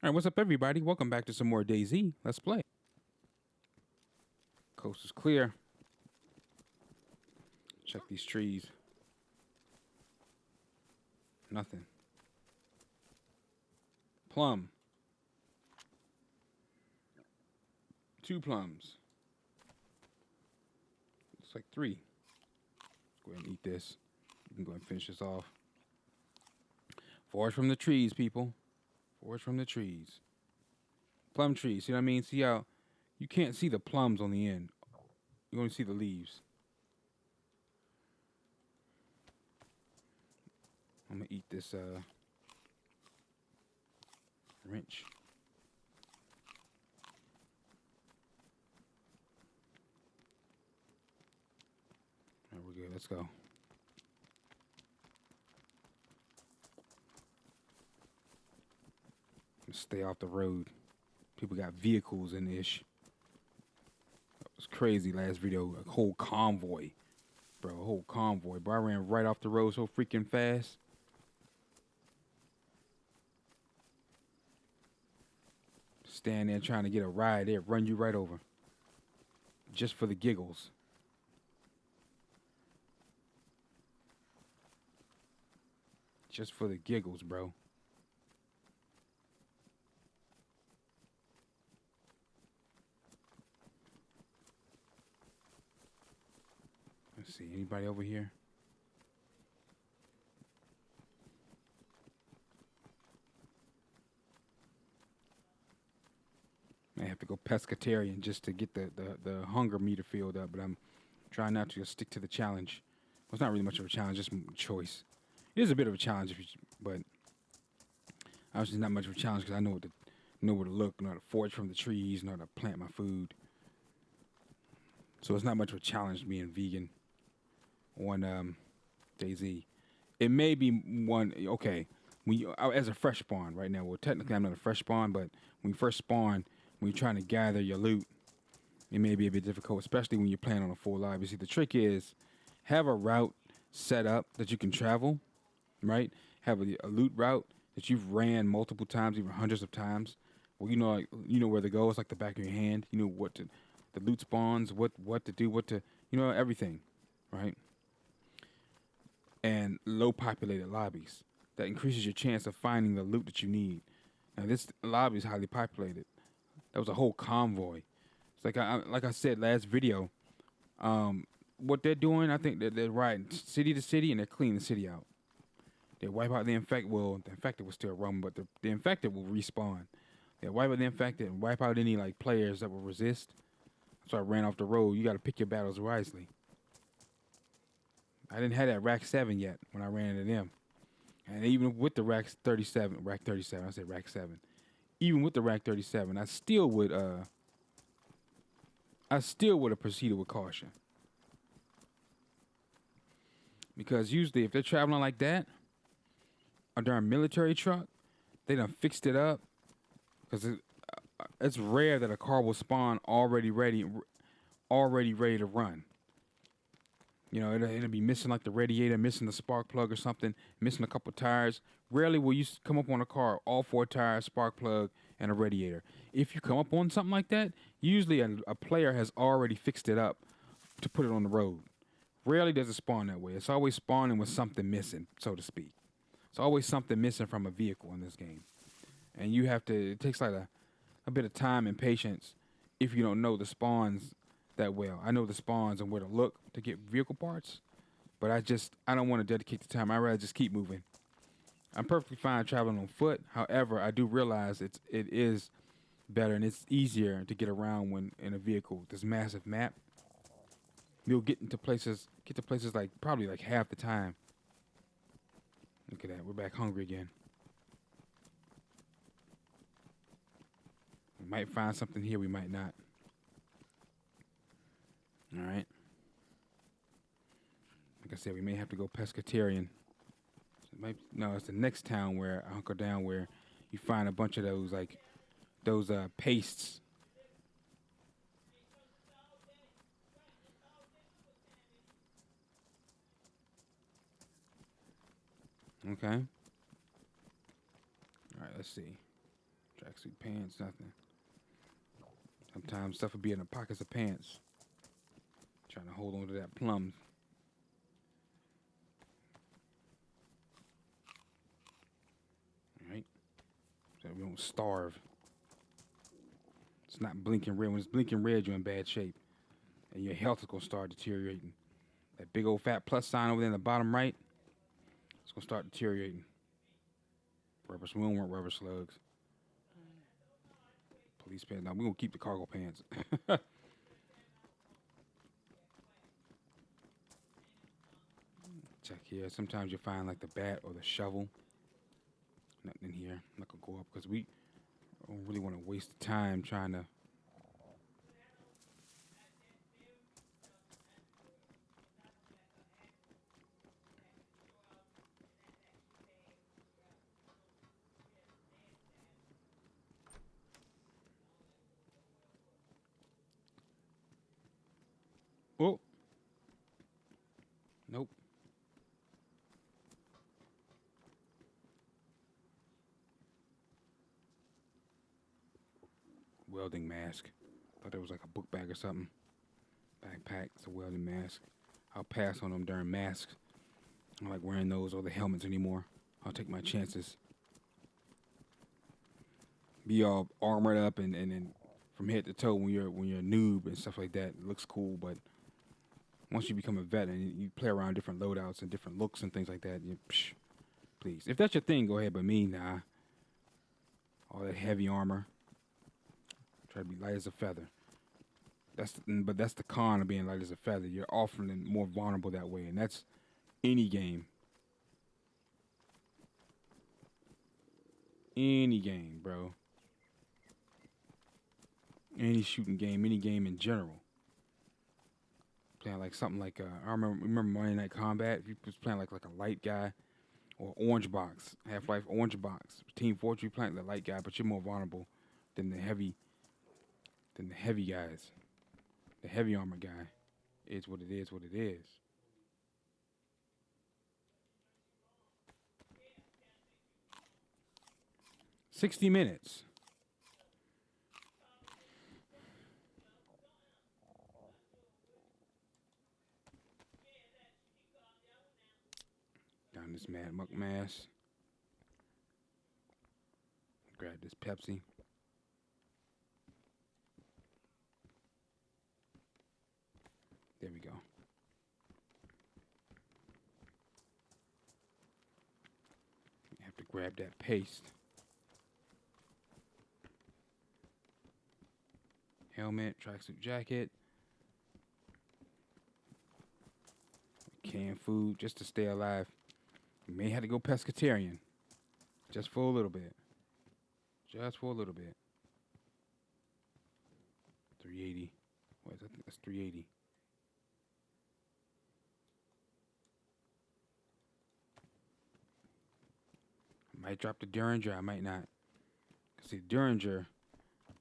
All right, what's up, everybody? Welcome back to some more DayZ. Let's play. Coast is clear. Check these trees. Nothing. Plum. 2 plums. Looks like 3. Go ahead and eat this. You can go ahead and finish this off. Forage from the trees, people. Forage from the trees. Plum trees. See what I mean? See how you can't see the plums on the end. You only see the leaves. I'm gonna eat this wrench. All right, we're good. Let's go. Stay off the road. People got vehicles in ish. That was crazy last video. A whole convoy. Bro, a whole convoy. Bro, I ran right off the road so freaking fast. Stand there trying to get a ride there, run you right over. Just for the giggles. Just for the giggles, bro. Let's see, anybody over here? I have to go pescatarian just to get the hunger meter filled up, but I'm trying not to stick to the challenge. Well, it's not really much of a challenge, just a choice. It is a bit of a challenge, but obviously not much of a challenge because I know where to look, know how to forage from the trees, know how to plant my food. So it's not much of a challenge being vegan on DayZ. It may be one, okay, as a fresh spawn right now, well, technically I'm not a fresh spawn, but when you first spawn, when you're trying to gather your loot, it may be a bit difficult, especially when you're playing on a full live. You see, the trick is have a route set up that you can travel, right? Have a loot route that you've ran multiple times, even hundreds of times. Well, you know where to go. It's like the back of your hand. You know the loot spawns, what to do, everything, right? And low populated lobbies. That increases your chance of finding the loot that you need. Now this lobby is highly populated. That was a whole convoy. It's like I said last video. What they're doing, I think they're riding city to city and they're cleaning the city out. They wipe out the infected. Well, the infected will still roam, but the infected will respawn. They wipe out the infected and wipe out any like players that will resist. So I ran off the road. You got to pick your battles wisely. I didn't have that rack 7 yet when I ran into them. And even with the rack 37, I said rack 7. Even with the rack 37, I still would have proceeded with caution. Because usually if they're traveling like that, or during a military truck, they done fixed it up. Because it's rare that a car will spawn already ready to run. You know, it'll be missing like the radiator, missing the spark plug or something, missing a couple tires. Rarely will you come up on a car, all 4 tires, spark plug, and a radiator. If you come up on something like that, usually a player has already fixed it up to put it on the road. Rarely does it spawn that way. It's always spawning with something missing, so to speak. It's always something missing from a vehicle in this game. And it takes like a bit of time and patience if you don't know the spawns that well. I know the spawns and where to look to get vehicle parts, but I don't want to dedicate the time. I'd rather just keep moving. I'm perfectly fine traveling on foot. However, I do realize it is better and it's easier to get around when in a vehicle. This massive map, you'll get to places like probably like half the time. Look at that. We're back hungry again. We might find something here. We might not. All right. Like I said, we may have to go pescatarian. It's the next town where I hunker down where you find a bunch of those pastes. Okay. All right, let's see. Tracksuit pants, nothing. Sometimes stuff would be in the pockets of pants. Trying to hold on to that plum. All right. So we don't starve. It's not blinking red. When it's blinking red, you're in bad shape. And your health is going to start deteriorating. That big old fat plus sign over there in the bottom right, it's going to start deteriorating. We don't want rubber slugs. Police pants. No, we're going to keep the cargo pants. Check here. Sometimes you find like the bat or the shovel. Nothing in here. I'm not going to go up because we don't really want to waste the time trying to. Oh. Nope. Welding mask. Thought it was like a book bag or something. Backpack. It's a welding mask. I'll pass on them during masks. I don't like wearing those or the helmets anymore. I'll take my chances. Be all armored up and from head to toe when you're a noob and stuff like that. It looks cool, but once you become a vet and you play around different loadouts and different looks and things like that, please. If that's your thing, go ahead. But me, nah. All that heavy armor. Try to be light as a feather. But that's the con of being light as a feather. You're often more vulnerable that way, and that's any game. Any game, bro. Any shooting game, any game in general. Playing like something like I remember Monday Night Combat. If you was playing like a light guy, or Orange Box, Half-Life Orange Box, Team Fortress, you playing the light guy, but you're more vulnerable than the heavy guys. The heavy armor guy is what it is. What it is. $60 minutes. Down this Mad Muck Mass. Grab this Pepsi. There we go. You have to grab that paste. Helmet, tracksuit jacket. Canned food just to stay alive. You may have to go pescatarian. Just for a little bit. Just for a little bit. 380. What is that? I think that's 380. I might drop the Derringer, I might not. See, the Derringer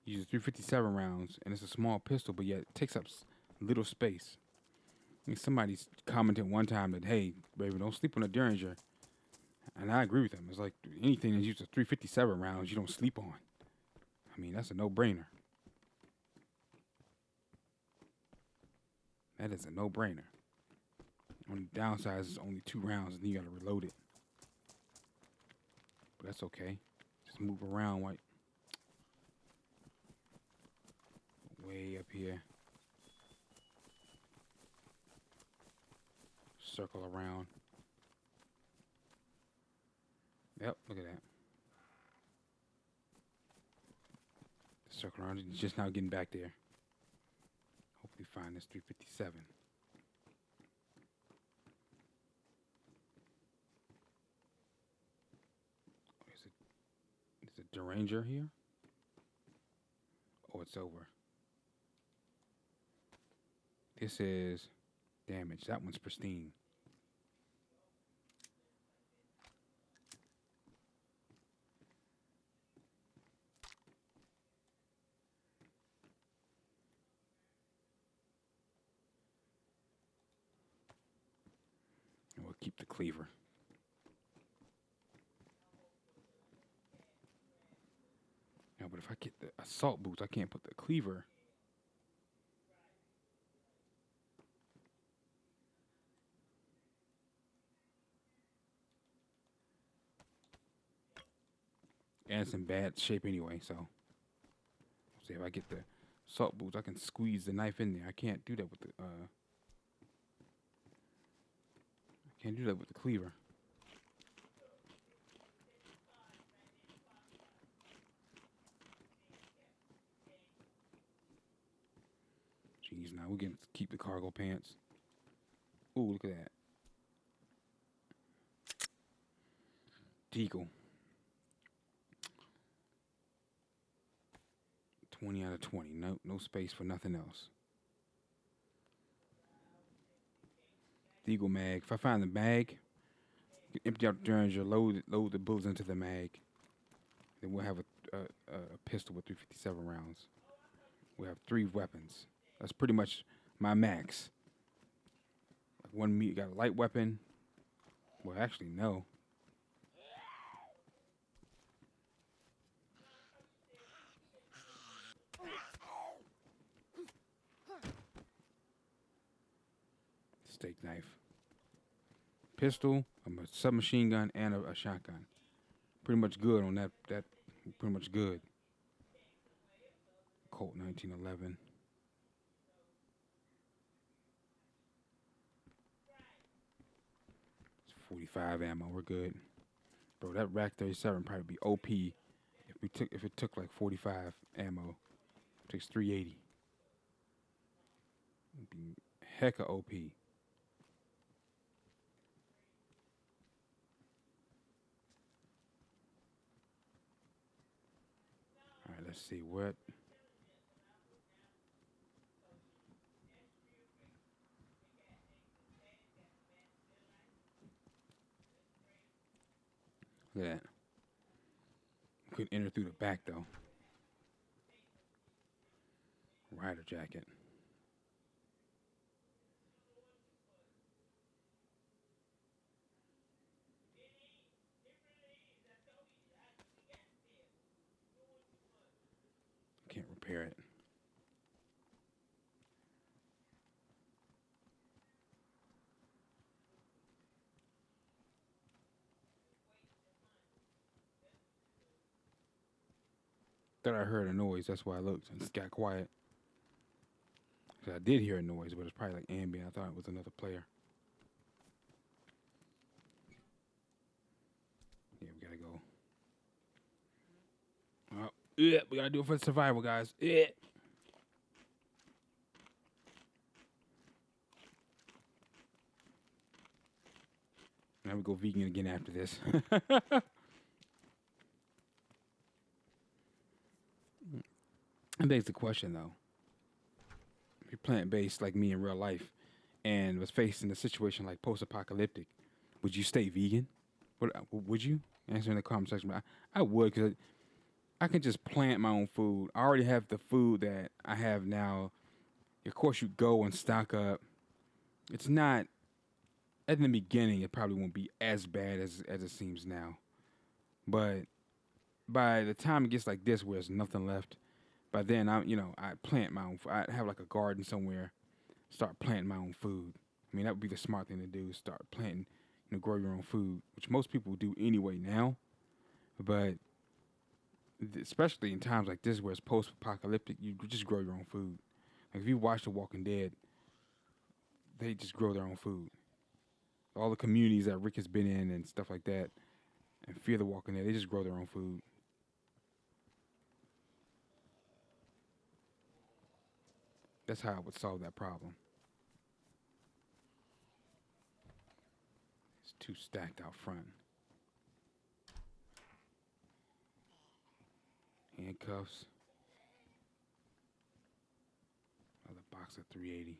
uses 357 rounds, and it's a small pistol, but yet it takes up little space. I mean, somebody commented one time that, hey, baby, don't sleep on a Derringer. And I agree with them. It's like anything that uses 357 rounds, you don't sleep on. I mean, that's a no-brainer. That is a no-brainer. Only downside is only 2 rounds, and then you got to reload it. But that's okay. Just move around like way up here. Circle around. Yep, look at that. Circle around. It's just now getting back there. Hopefully find this 357. Is it Deranger here? Oh, it's over. This is damage. That one's pristine. And we'll keep the cleaver. but if I get the assault boots, I can't put the cleaver. And it's in bad shape anyway, so. See, if I get the assault boots, I can squeeze the knife in there. I can't do that with the, can't do that with the cleaver. Jeez, now we can keep the cargo pants. Ooh, look at that. Deagle. 20 out of 20. No space for nothing else. Deagle mag. If I find the mag, you empty out the Derringer, load the bullets into the mag. Then we'll have a pistol with 357 rounds. We'll have 3 weapons. That's pretty much my max. Like got a light weapon. Well, actually, no. Steak knife. Pistol, a submachine gun, and a shotgun. Pretty much good on that. Pretty much good. Colt 1911. It's 45 ammo. We're good, bro. That Rack 37 probably be OP if it took like 45 ammo. It takes 380. It'd be hecka OP. All right, let's see what. Look at that. Couldn't enter through the back though. Rider jacket. Can't repair it. Thought I heard a noise. That's why I looked and got quiet. Cause I did hear a noise, but it's probably like ambient. I thought it was another player. Yeah, we gotta go. Oh, yeah, we gotta do it for the survival, guys. Yeah. Now we go vegan again after this. That begs the question, though. If you're plant-based like me in real life and was facing a situation like post-apocalyptic, would you stay vegan? Would you? Answer in the comment section. I would, because I can just plant my own food. I already have the food that I have now. Of course, you go and stock up. It's not, at the beginning, it probably won't be as bad as it seems now. But by the time it gets like this, where there's nothing left, by then I plant my own. I have like a garden somewhere. Start planting my own food. I mean, that would be the smart thing to do. Start planting, grow your own food, which most people do anyway now. But especially in times like this, where it's post-apocalyptic, you just grow your own food. Like if you watch The Walking Dead, they just grow their own food. All the communities that Rick has been in and stuff like that, and Fear the Walking Dead, they just grow their own food. That's how I would solve that problem. It's too stacked out front. Handcuffs. Another box of 380.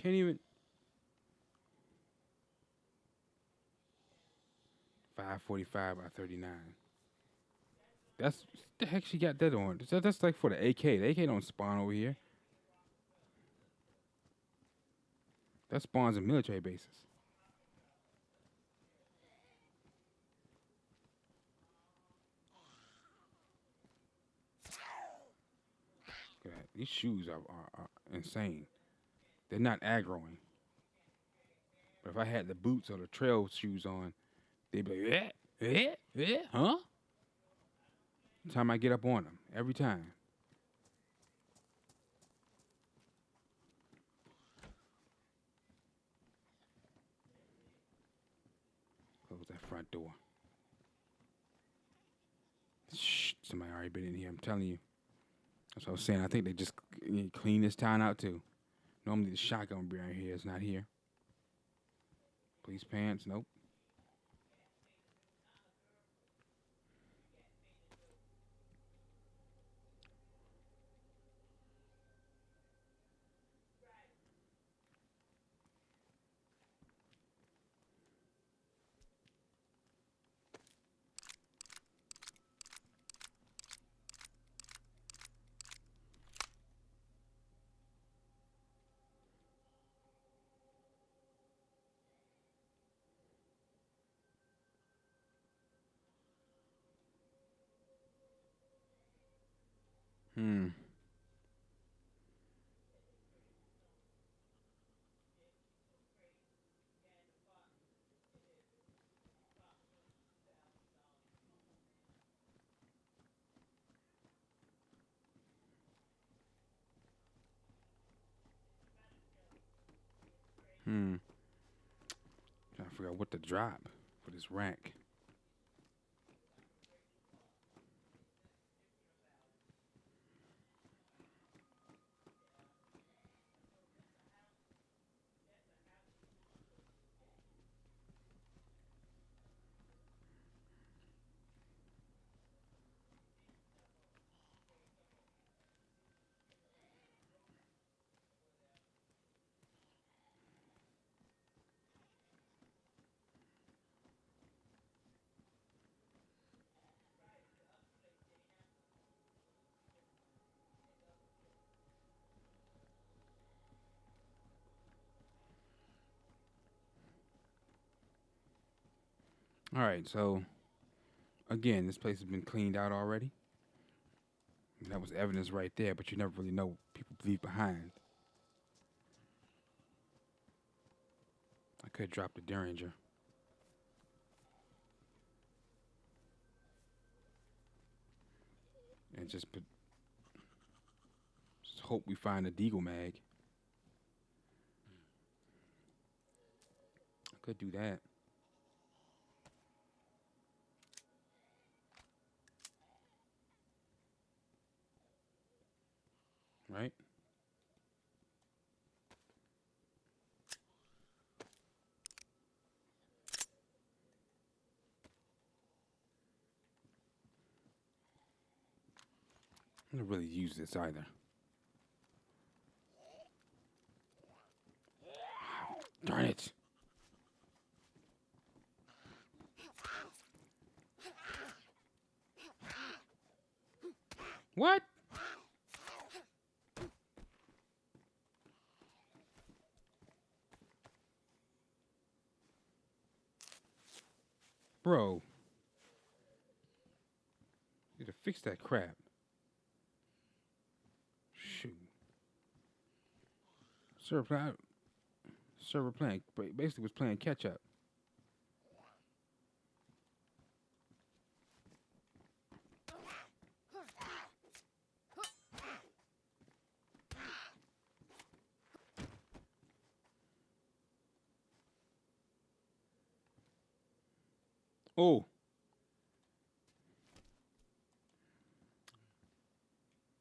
Can't even. 545 by 39. That's the heck she got that on. That's like for the AK. The AK don't spawn over here. That spawns in military bases. Look at that. These shoes are insane. They're not aggroing. But if I had the boots or the trail shoes on, they'd be like, huh? Time I get up on them. Every time. Close that front door. Shh, somebody already been in here. I'm telling you. That's what I was saying. I think they just clean this town out too. Normally the shotgun would be right here. It's not here. Police pants, nope. Hmm. Hmm. Trying to figure out what to drop for this rack. All right, so again, this place has been cleaned out already. And that was evidence right there, but you never really know what people leave behind. I could drop the Derringer. And just hope we find a Deagle mag. I could do that. Right? I don't really use this either. Darn it. What? Bro. Need to fix that crap. Shoot. Server playing, basically was playing catch up. Oh.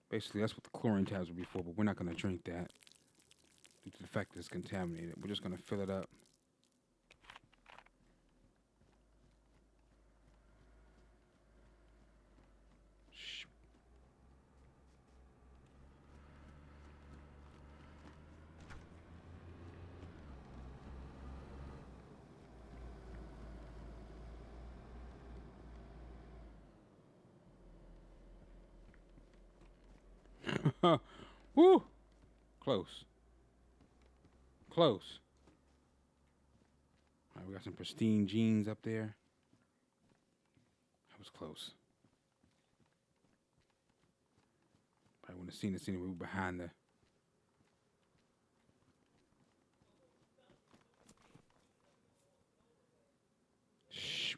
Basically, that's what the chlorine tabs were before, but we're not going to drink that due to the fact that it's contaminated. We're just going to fill it up. Woo! Close. Close. All right, we got some pristine jeans up there. That was close. I wouldn't have seen the scene. We were behind the. Shh.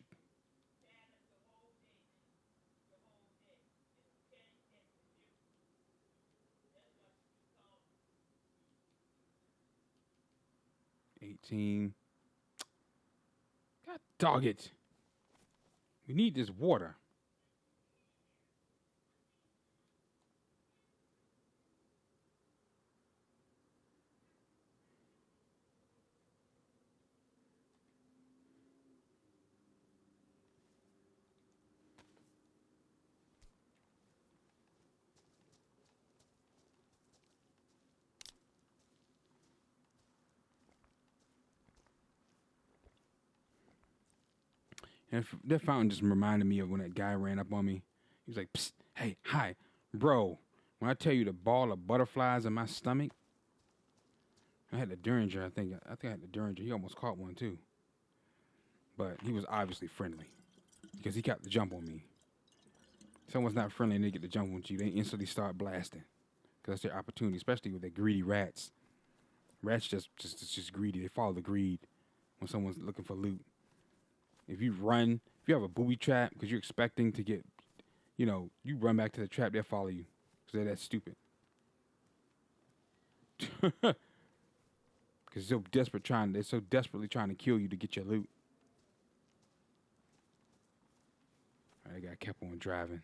$18. God dog it. We need this water. And that fountain just reminded me of when that guy ran up on me. He was like, "Psst, hey, hi, bro. When I tell you the ball of butterflies in my stomach, I had the Derringer. I think I had the Derringer. He almost caught one too, but he was obviously friendly because he got the jump on me. Someone's not friendly and they get the jump on you, they instantly start blasting because that's their opportunity, especially with the greedy rats. Rats just greedy. They follow the greed when someone's looking for loot. If you have a booby trap because you're expecting to get, you run back to the trap, they'll follow you because they're that stupid. Because they're so desperately trying to kill you to get your loot. All right, that guy kept on driving.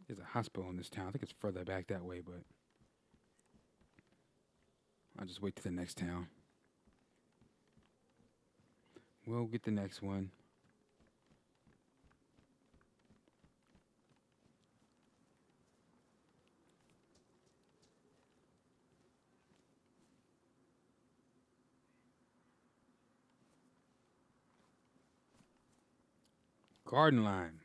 There's a hospital in this town. I think it's further back that way, but I'll just wait to the next town. We'll get the next one. Garden line.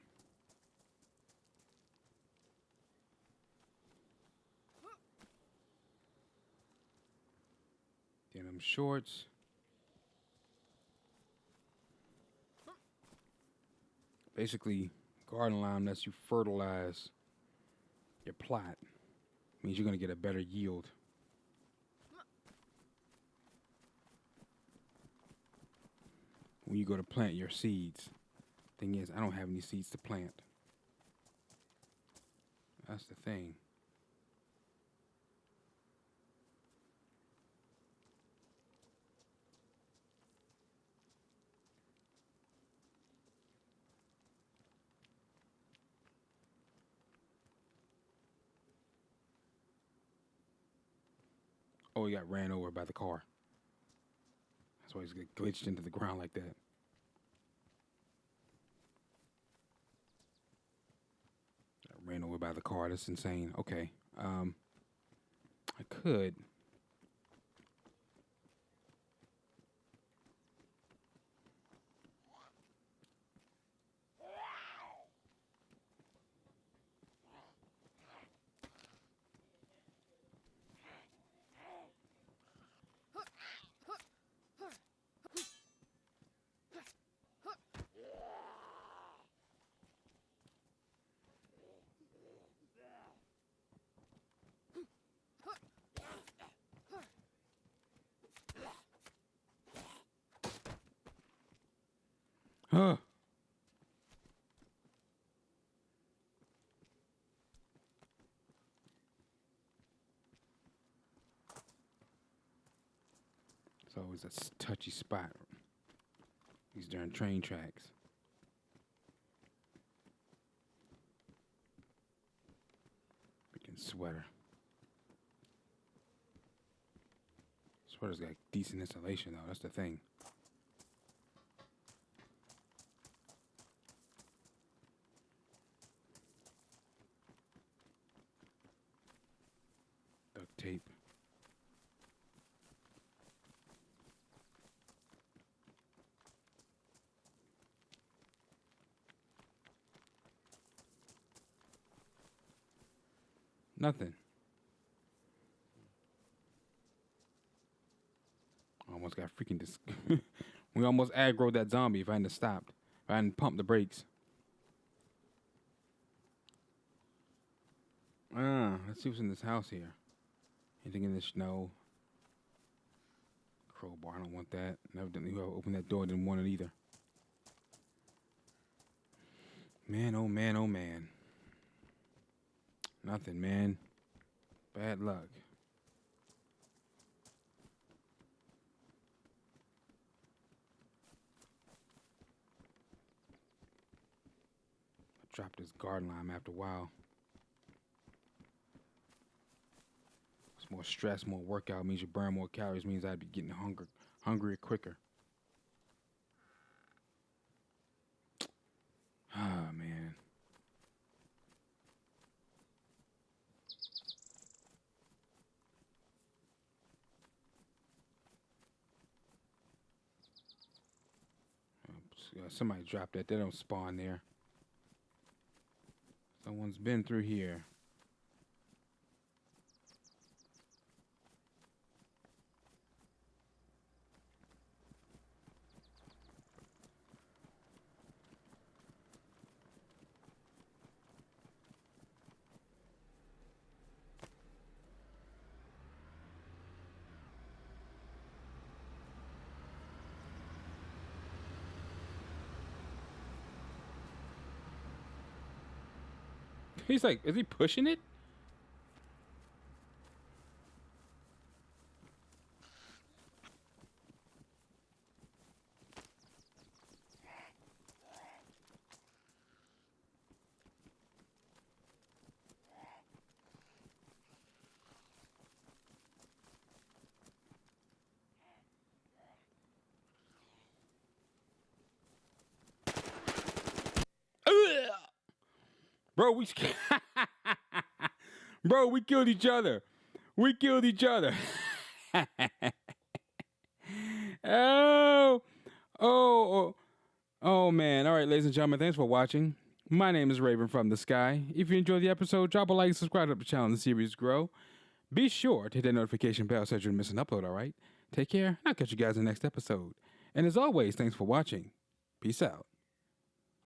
Denim shorts. Basically, garden lime lets you fertilize your plot. Means you're going to get a better yield. When you go to plant your seeds. Thing is, I don't have any seeds to plant. That's the thing. Oh, he got ran over by the car. That's why he's get glitched into the ground like that. Got ran over by the car. That's insane. Okay. I could. Huh. It's always a touchy spot. These darn train tracks. Freaking sweater. Sweater's got decent insulation though. That's the thing. Duct tape. Nothing. Almost got freaking we almost aggroed that zombie if I hadn't stopped. If I hadn't pumped the brakes. Let's see what's in this house here. Anything in the snow? Crowbar, I don't want that. And evidently whoever opened that door didn't want it either. Man, oh man, oh man. Nothing, man. Bad luck. I dropped this garden lime after a while. It's more stress, more workout means you burn more calories, means I'd be getting hungrier quicker. Ah, man. Somebody dropped that. They don't spawn there. Someone's been through here. He's like, is he pushing it? Bro, Bro, we killed each other. We killed each other. oh, oh, oh, man. All right, ladies and gentlemen, thanks for watching. My name is Raven from the Sky. If you enjoyed the episode, drop a like and subscribe to the channel and the series grow. Be sure to hit that notification bell so you don't miss an upload, all right? Take care, and I'll catch you guys in the next episode. And as always, thanks for watching. Peace out.